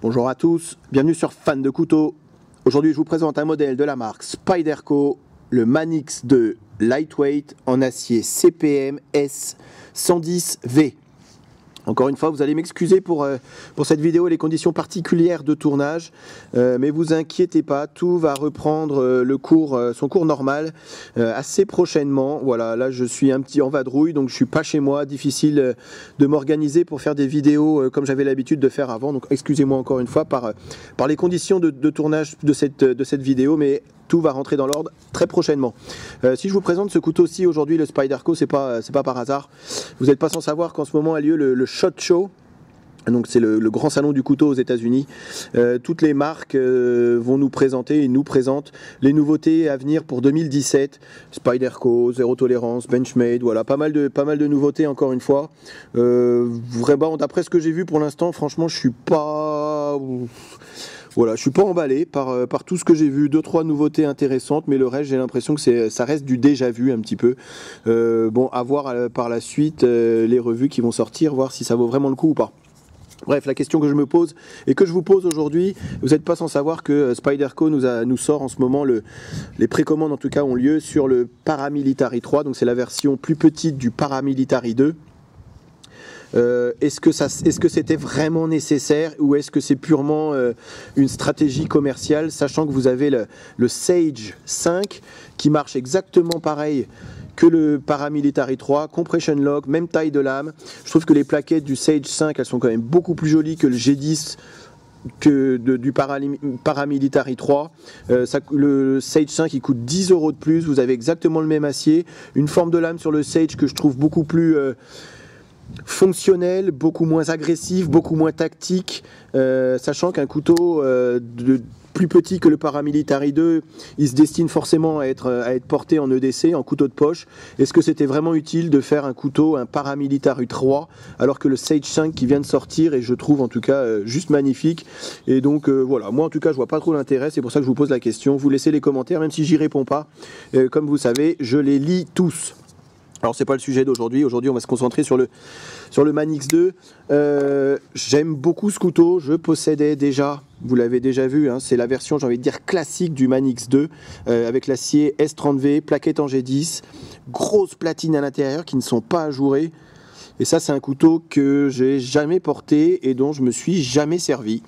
Bonjour à tous, bienvenue sur Fan de couteaux. Aujourd'hui je vous présente un modèle de la marque Spyderco, le Manix 2 Lightweight en acier CPM S110V. Encore une fois, vous allez m'excuser pour cette vidéo et les conditions particulières de tournage, mais vous inquiétez pas, tout va reprendre son cours normal assez prochainement. Voilà, là je suis un petit en vadrouille, donc je suis pas chez moi, difficile de m'organiser pour faire des vidéos comme j'avais l'habitude de faire avant. Donc excusez-moi encore une fois par les conditions de tournage de cette vidéo, mais tout va rentrer dans l'ordre très prochainement. Si je vous présente ce couteau-ci aujourd'hui, le Spyderco, c'est pas par hasard. Vous n'êtes pas sans savoir qu'en ce moment a lieu le SHOT Show. Donc c'est le grand salon du couteau aux États-Unis. Toutes les marques vont nous présenter et nous présentent les nouveautés à venir pour 2017. Spyderco, Zéro Tolérance, Benchmade, voilà, pas mal de nouveautés encore une fois. Vraiment, d'après ce que j'ai vu pour l'instant, franchement, je suis pas emballé par tout ce que j'ai vu. 2-3 nouveautés intéressantes, mais le reste, j'ai l'impression que ça reste du déjà vu un petit peu. Bon, à voir par la suite les revues qui vont sortir, voir si ça vaut vraiment le coup ou pas. Bref, la question que je me pose et que je vous pose aujourd'hui, vous n'êtes pas sans savoir que Spyderco nous sort en ce moment, les précommandes en tout cas ont lieu sur le Paramilitary 3, donc c'est la version plus petite du Paramilitary 2. Est-ce que c'était vraiment nécessaire ou est-ce que c'est purement une stratégie commerciale, sachant que vous avez le Sage 5 qui marche exactement pareil que le Paramilitary 3, compression lock, même taille de lame. Je trouve que les plaquettes du Sage 5, elles sont quand même beaucoup plus jolies que le G10 du Paramilitary 3. Le Sage 5 il coûte 10 € de plus, vous avez exactement le même acier, une forme de lame sur le Sage que je trouve beaucoup plus fonctionnel, beaucoup moins agressif, beaucoup moins tactique, sachant qu'un couteau plus petit que le Paramilitary 2, il se destine forcément à être porté en EDC, en couteau de poche. Est-ce que c'était vraiment utile de faire un Paramilitary 3, alors que le Sage 5 qui vient de sortir, et je trouve en tout cas juste magnifique. Et donc voilà, moi en tout cas je vois pas trop l'intérêt, c'est pour ça que je vous pose la question. Vous laissez les commentaires, même si j'y réponds pas. Comme vous savez, je les lis tous. Alors c'est pas le sujet d'aujourd'hui, aujourd'hui on va se concentrer sur le Manix 2. J'aime beaucoup ce couteau, je possédais déjà, vous l'avez déjà vu, hein, c'est la version j'ai envie de dire classique du Manix 2, avec l'acier S30V, plaquette en G10, grosses platines à l'intérieur qui ne sont pas ajourées. Et ça c'est un couteau que j'ai jamais porté et dont je me suis jamais servi.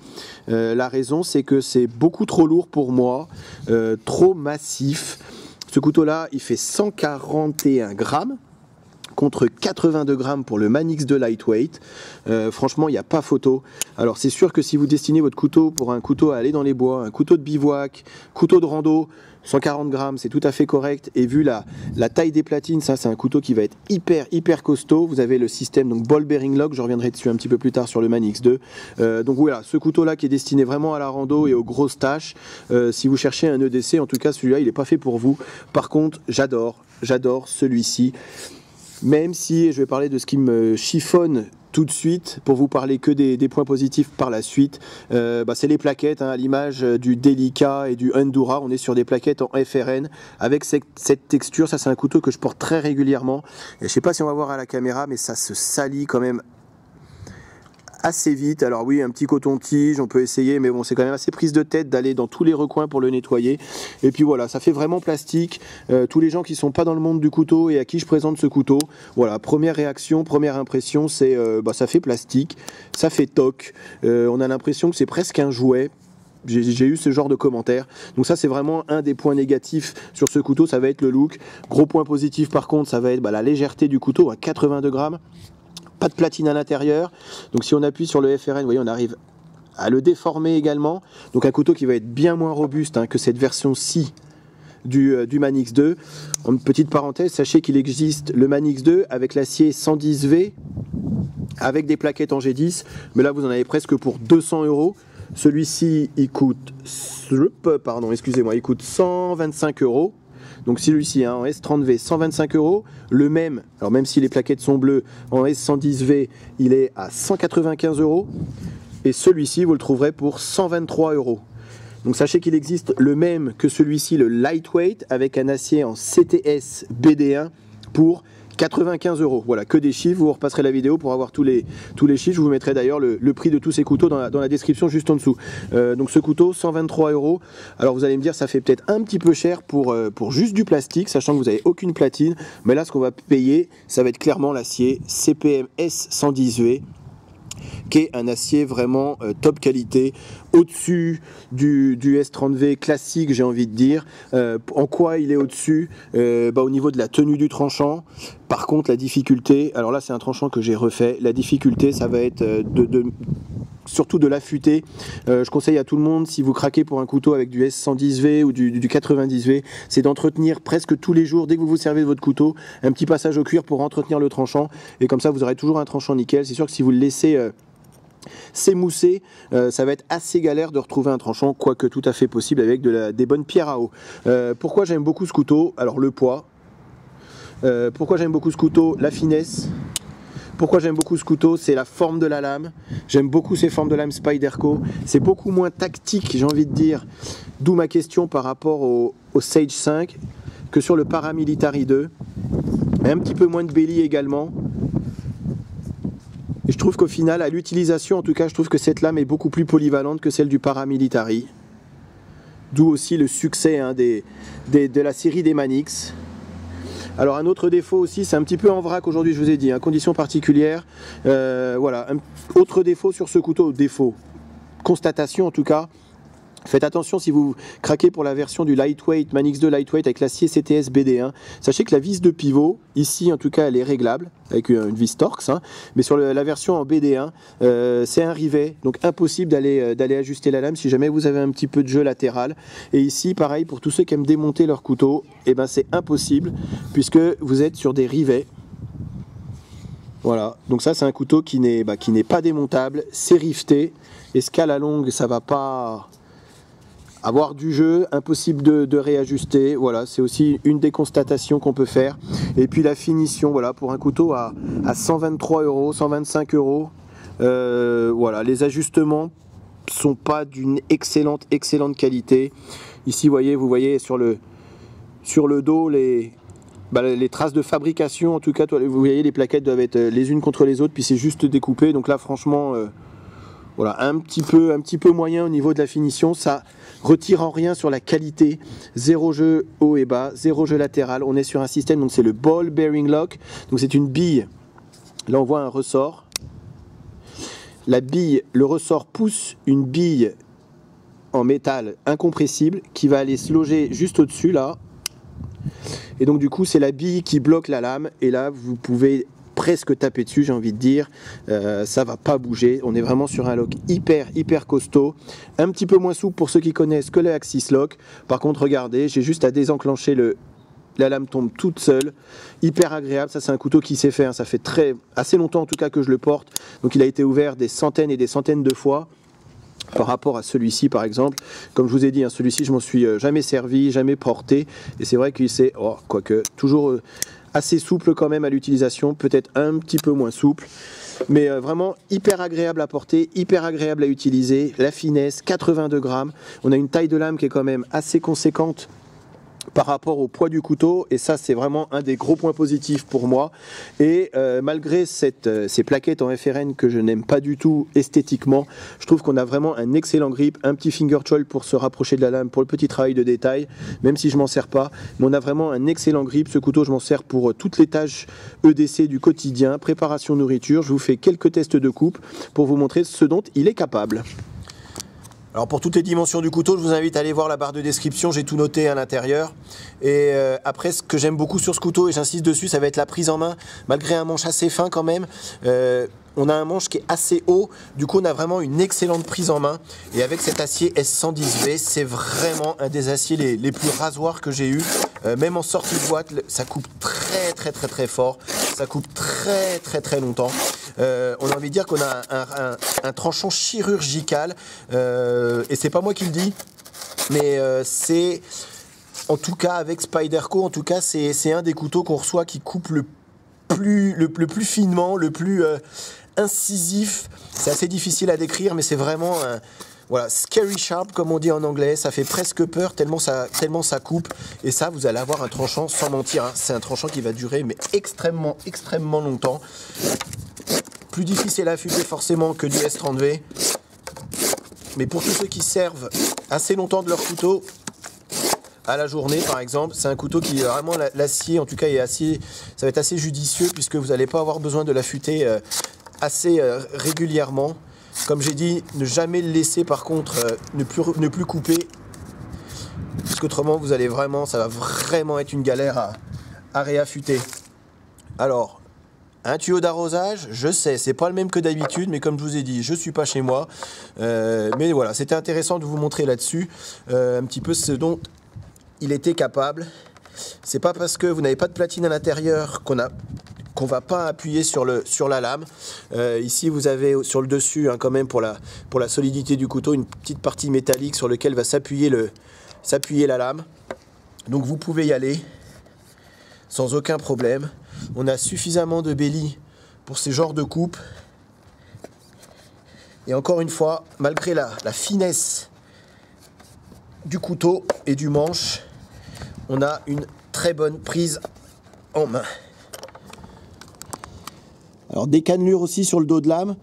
La raison c'est que c'est beaucoup trop lourd pour moi, trop massif. Ce couteau-là, il fait 141 grammes contre 82 grammes pour le Manix 2 Lightweight. Franchement, il n'y a pas photo. Alors, c'est sûr que si vous destinez votre couteau pour un couteau à aller dans les bois, un couteau de bivouac, couteau de rando, 140 grammes, c'est tout à fait correct. Et vu la taille des platines, ça, c'est un couteau qui va être hyper costaud. Vous avez le système donc ball bearing lock, je reviendrai dessus un petit peu plus tard sur le Manix 2. Donc voilà, ce couteau-là qui est destiné vraiment à la rando et aux grosses tâches. Si vous cherchez un EDC, en tout cas, celui-là, il n'est pas fait pour vous. Par contre, j'adore celui-ci. Même si je vais parler de ce qui me chiffonne tout de suite, pour vous parler que des points positifs par la suite, c'est les plaquettes, hein, à l'image du Delica et du Endura. On est sur des plaquettes en FRN avec cette texture. Ça c'est un couteau que je porte très régulièrement et je sais pas si on va voir à la caméra, mais ça se salit quand même assez vite. Alors oui, un petit coton-tige, on peut essayer, mais bon, c'est quand même assez prise de tête d'aller dans tous les recoins pour le nettoyer. Et puis voilà, ça fait vraiment plastique. Tous les gens qui sont pas dans le monde du couteau et à qui je présente ce couteau, voilà, première réaction, première impression, c'est ça fait plastique, ça fait toc. On a l'impression que c'est presque un jouet. J'ai eu ce genre de commentaires. Donc ça c'est vraiment un des points négatifs sur ce couteau, ça va être le look. Gros point positif par contre, ça va être la légèreté du couteau à 82 grammes. Pas de platine à l'intérieur, donc si on appuie sur le FRN, vous voyez, on arrive à le déformer également, donc un couteau qui va être bien moins robuste que cette version-ci du Manix 2. En petite parenthèse, sachez qu'il existe le Manix 2 avec l'acier 110V, avec des plaquettes en G10, mais là vous en avez presque pour 200 €. Celui-ci il coûte, il coûte 125 €. Donc celui-ci en S30V 125 €, le même, alors même si les plaquettes sont bleues, en S110V il est à 195 €, et celui-ci vous le trouverez pour 123 €. Donc sachez qu'il existe le même que celui-ci, le Lightweight, avec un acier en CTS BD1 pour 95 €, voilà, que des chiffres, vous repasserez la vidéo pour avoir tous les chiffres, je vous mettrai d'ailleurs le prix de tous ces couteaux dans la description juste en dessous. Donc ce couteau, 123 €, alors vous allez me dire ça fait peut-être un petit peu cher pour juste du plastique, sachant que vous n'avez aucune platine, mais là ce qu'on va payer, ça va être clairement l'acier CPM S110V, qui est un acier vraiment top qualité, au-dessus du S30V classique, j'ai envie de dire. En quoi il est au-dessus? Au niveau de la tenue du tranchant. Par contre, la difficulté, alors là c'est un tranchant que j'ai refait, la difficulté ça va être surtout de l'affûter. Je conseille à tout le monde, si vous craquez pour un couteau avec du S110V ou du 90V, c'est d'entretenir presque tous les jours, dès que vous vous servez de votre couteau, un petit passage au cuir pour entretenir le tranchant, et comme ça vous aurez toujours un tranchant nickel. C'est sûr que si vous le laissez s'émousser, ça va être assez galère de retrouver un tranchant, quoique tout à fait possible avec des bonnes pierres à eau. Pourquoi j'aime beaucoup ce couteau? Alors le poids. Pourquoi j'aime beaucoup ce couteau? La finesse. Pourquoi j'aime beaucoup ce couteau? C'est la forme de la lame. J'aime beaucoup ces formes de lame Spyderco. C'est beaucoup moins tactique, j'ai envie de dire. D'où ma question par rapport au Sage 5 que sur le Paramilitary 2. Un petit peu moins de belly également. Et je trouve qu'au final, à l'utilisation, en tout cas, je trouve que cette lame est beaucoup plus polyvalente que celle du Paramilitary. D'où aussi le succès de la série des Manix. Alors un autre défaut aussi, c'est un petit peu en vrac aujourd'hui, je vous ai dit, conditions particulières. Voilà, autre défaut sur ce couteau, constatation en tout cas. Faites attention si vous craquez pour la version du Lightweight, Manix 2 Lightweight avec l'acier CTS BD1. Sachez que la vis de pivot, ici en tout cas elle est réglable, avec une vis Torx, mais sur la version en BD1, c'est un rivet, donc impossible d'aller ajuster la lame si jamais vous avez un petit peu de jeu latéral. Et ici pareil, pour tous ceux qui aiment démonter leur couteau, c'est impossible, puisque vous êtes sur des rivets. Voilà, donc ça c'est un couteau qui n'est pas démontable, c'est rifté, escale à longue, ça va pas avoir du jeu, impossible de réajuster. Voilà, c'est aussi une des constatations qu'on peut faire. Et puis la finition, voilà, pour un couteau à 123 €, 125 €, voilà, les ajustements sont pas d'une excellente qualité. Ici, vous voyez sur le dos les traces de fabrication. En tout cas, vous voyez, les plaquettes doivent être les unes contre les autres, puis c'est juste découpé. Donc là, franchement, voilà, un petit peu moyen au niveau de la finition. Ça retire en rien sur la qualité. Zéro jeu haut et bas, zéro jeu latéral. On est sur un système, donc c'est le Ball Bearing Lock. Donc c'est une bille. Là, on voit un ressort. La bille, le ressort pousse une bille en métal incompressible qui va aller se loger juste au-dessus là. Et donc du coup, c'est la bille qui bloque la lame. Et là, vous pouvez presque taper dessus, j'ai envie de dire. Ça va pas bouger. On est vraiment sur un lock hyper costaud, un petit peu moins souple pour ceux qui connaissent que le Axis Lock. Par contre, regardez, j'ai juste à désenclencher la lame tombe toute seule, hyper agréable. Ça c'est un couteau qui s'est fait, ça fait assez longtemps en tout cas que je le porte, donc il a été ouvert des centaines et des centaines de fois. Par rapport à celui-ci par exemple, comme je vous ai dit, celui-ci je m'en suis jamais servi, jamais porté, et c'est vrai qu'il s'est, quoique, toujours assez souple quand même à l'utilisation, peut-être un petit peu moins souple, mais vraiment hyper agréable à porter, hyper agréable à utiliser. La finesse, 82 grammes, on a une taille de lame qui est quand même assez conséquente par rapport au poids du couteau, et ça c'est vraiment un des gros points positifs pour moi. Et malgré ces plaquettes en FRN que je n'aime pas du tout esthétiquement, je trouve qu'on a vraiment un excellent grip, un petit finger choil pour se rapprocher de la lame pour le petit travail de détail, même si je m'en sers pas, mais on a vraiment un excellent grip. Ce couteau je m'en sers pour toutes les tâches EDC du quotidien, préparation nourriture. Je vous fais quelques tests de coupe pour vous montrer ce dont il est capable. Alors pour toutes les dimensions du couteau, je vous invite à aller voir la barre de description, j'ai tout noté à l'intérieur. Et après, ce que j'aime beaucoup sur ce couteau, et j'insiste dessus, ça va être la prise en main, malgré un manche assez fin quand même. On a un manche qui est assez haut, du coup on a vraiment une excellente prise en main. Et avec cet acier S110V, c'est vraiment un des aciers les plus rasoirs que j'ai eu. Même en sortie de boîte, ça coupe très fort, ça coupe très longtemps. On a envie de dire qu'on a un tranchant chirurgical, et c'est pas moi qui le dis, mais c'est, en tout cas avec Spyderco, en tout cas c'est un des couteaux qu'on reçoit qui coupe le plus finement, le plus incisif, c'est assez difficile à décrire, mais c'est vraiment un, voilà, scary sharp comme on dit en anglais, ça fait presque peur tellement ça coupe. Et ça, vous allez avoir un tranchant sans mentir, hein. C'est un tranchant qui va durer mais extrêmement longtemps. Plus difficile à affûter forcément que du S30V. Mais pour tous ceux qui servent assez longtemps de leur couteau, à la journée par exemple, c'est un couteau qui vraiment l'acier en tout cas est assez, ça va être assez judicieux puisque vous n'allez pas avoir besoin de l'affûter assez régulièrement. Comme j'ai dit, ne jamais le laisser par contre, ne plus couper, parce qu'autrement vous allez vraiment, ça va vraiment être une galère à réaffûter. Alors, un tuyau d'arrosage, je sais, c'est pas le même que d'habitude, mais comme je vous ai dit, je suis pas chez moi. Mais voilà, c'était intéressant de vous montrer là-dessus un petit peu ce dont il était capable. C'est pas parce que vous n'avez pas de platine à l'intérieur qu'on va pas appuyer sur la lame. Ici vous avez sur le dessus hein, quand même pour la solidité du couteau une petite partie métallique sur laquelle va s'appuyer la lame. Donc vous pouvez y aller sans aucun problème. On a suffisamment de belly pour ces genres de coupes. Et encore une fois, malgré la finesse du couteau et du manche, on a une très bonne prise en main. Alors des cannelures aussi sur le dos de lame,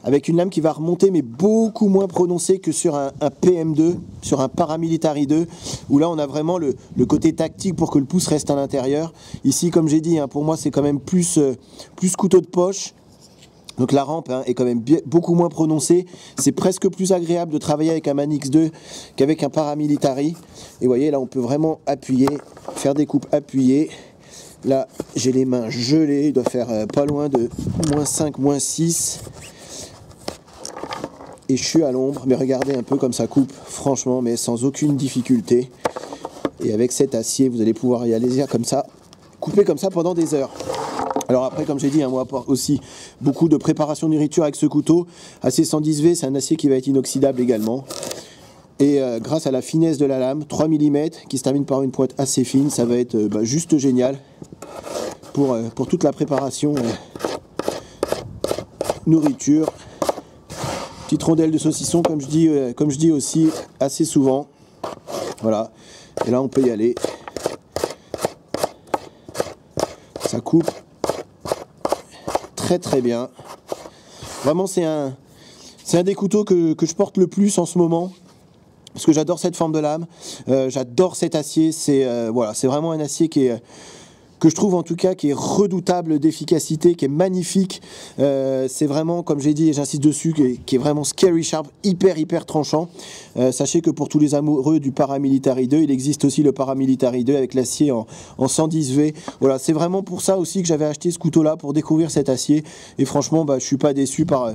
avec une lame qui va remonter mais beaucoup moins prononcée que sur un PM2, sur un Paramilitary 2, où là on a vraiment le côté tactique pour que le pouce reste à l'intérieur. Ici comme j'ai dit, hein, pour moi c'est quand même plus couteau de poche. Donc la rampe hein, est quand même beaucoup moins prononcée. C'est presque plus agréable de travailler avec un Manix 2 qu'avec un Paramilitary. Et vous voyez là on peut vraiment appuyer, faire des coupes appuyées. Là j'ai les mains gelées, il doit faire pas loin de -5, -6. Et je suis à l'ombre, mais regardez un peu comme ça coupe, franchement, mais sans aucune difficulté. Et avec cet acier, vous allez pouvoir y aller comme ça, couper comme ça pendant des heures. Alors après, comme j'ai dit, hein, moi aussi beaucoup de préparation de nourriture avec ce couteau. AC110V, c'est un acier qui va être inoxydable également. Et grâce à la finesse de la lame, 3 mm, qui se termine par une pointe assez fine, ça va être juste génial pour toute la préparation nourriture. Petite rondelle de saucisson, comme je dis aussi assez souvent. Voilà. Et là, on peut y aller. Ça coupe très bien. Vraiment, c'est un des couteaux que je porte le plus en ce moment. Parce que j'adore cette forme de lame. J'adore cet acier. Voilà, c'est vraiment un acier que je trouve en tout cas qui est redoutable d'efficacité, qui est magnifique. C'est vraiment, comme j'ai dit et j'insiste dessus, qui est vraiment scary sharp, hyper tranchant. Sachez que pour tous les amoureux du Paramilitary 2, il existe aussi le Paramilitary 2 avec l'acier en 110V. Voilà, c'est vraiment pour ça aussi que j'avais acheté ce couteau-là, pour découvrir cet acier. Et franchement, je suis pas déçu par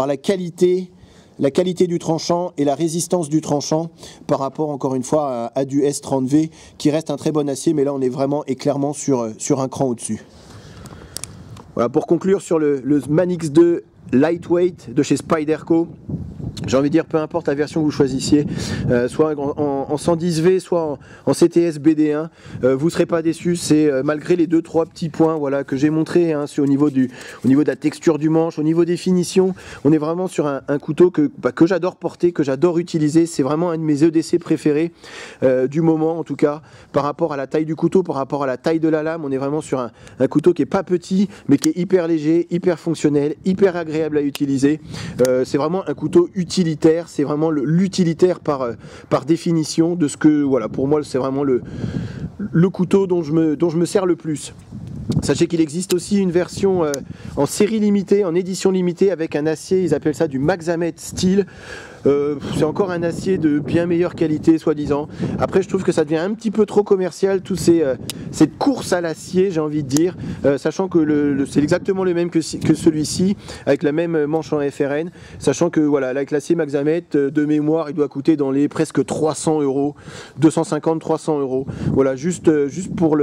la qualité du tranchant et la résistance du tranchant par rapport encore une fois à du S30V qui reste un très bon acier, mais là on est vraiment et clairement sur un cran au-dessus. Voilà, pour conclure sur le Manix 2 Lightweight de chez Spyderco, j'ai envie de dire peu importe la version que vous choisissiez, soit en 110V, soit en CTS BD1, vous ne serez pas déçus. C'est malgré les 2-3 petits points voilà, que j'ai montré hein, au niveau de la texture du manche, au niveau des finitions, on est vraiment sur un couteau que j'adore porter, que j'adore utiliser. C'est vraiment un de mes EDC préférés du moment en tout cas, par rapport à la taille du couteau, par rapport à la taille de la lame. On est vraiment sur un couteau qui n'est pas petit, mais qui est hyper léger, hyper fonctionnel, hyper agréable à utiliser. C'est vraiment un couteau utilitaire, c'est vraiment l'utilitaire par définition de ce que, voilà, pour moi c'est vraiment le couteau dont je me sers le plus. Sachez qu'il existe aussi une version en série limitée, en édition limitée avec un acier, ils appellent ça du Maxamet Steel. C'est encore un acier de bien meilleure qualité soi-disant. Après je trouve que ça devient un petit peu trop commercial, cette course à l'acier, j'ai envie de dire, sachant que c'est exactement le même que celui-ci, avec la même manche en FRN, sachant que voilà, avec l'acier Maxamet de mémoire il doit coûter dans les presque 300 €, 250-300 €. Voilà, juste pour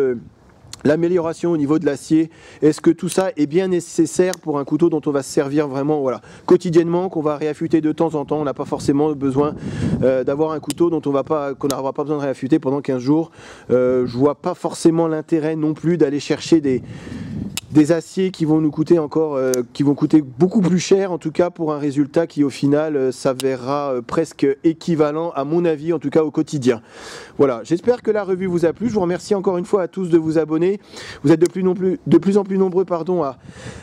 l'amélioration au niveau de l'acier. Est-ce que tout ça est bien nécessaire pour un couteau dont on va se servir vraiment quotidiennement, qu'on va réaffûter de temps en temps? On n'a pas forcément besoin d'avoir un couteau qu'on n'aura pas besoin de réaffûter pendant 15 jours. Je vois pas forcément l'intérêt non plus d'aller chercher des aciers qui vont nous coûter encore, qui vont coûter beaucoup plus cher en tout cas pour un résultat qui au final s'avérera presque équivalent à mon avis en tout cas au quotidien. Voilà, j'espère que la revue vous a plu. Je vous remercie encore une fois à tous de vous abonner. Vous êtes de plus en plus nombreux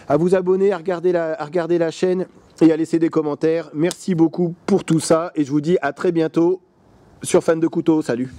à vous abonner, à regarder la chaîne et à laisser des commentaires. Merci beaucoup pour tout ça et je vous dis à très bientôt sur Fan de Couteau. Salut.